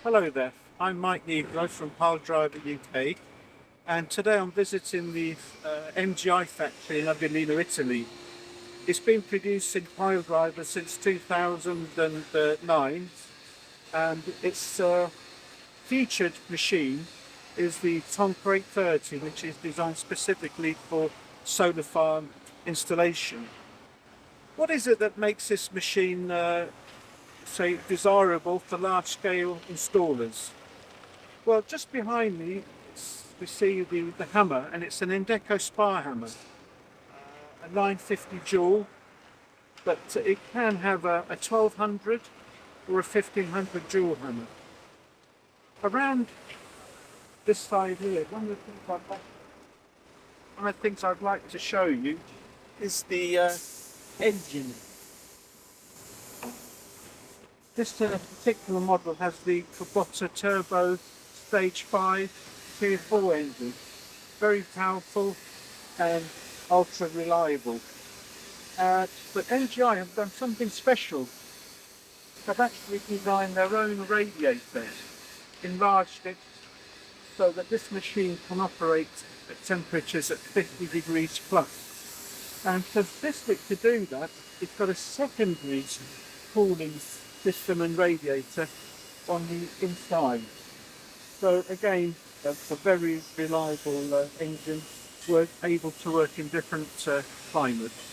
Hello there, I'm Mike Nigro from Pile Driver UK, and today I'm visiting the MGI factory in Avellino, Italy. It's been producing pile drivers since 2009, and its featured machine is the Tonker 830, which is designed specifically for solar farm installation. What is it that makes this machine, say, desirable for large-scale installers? Well, just behind me, we see the hammer, and it's an Indeco spar hammer, a 950 joule, but it can have a 1200 or a 1500 joule hammer. Around this side here, one of the things I'd like to show you is the engine. This particular model has the Kubota Turbo Stage 5 Tier 4 engine. Very powerful and ultra reliable. But NGI have done something special. They've actually designed their own radiator, enlarged it so that this machine can operate at temperatures at 50 degrees plus. And specific to do that, it's got a secondary cooling system and radiator on the inside. So again, a very reliable engine, able to work in different climates.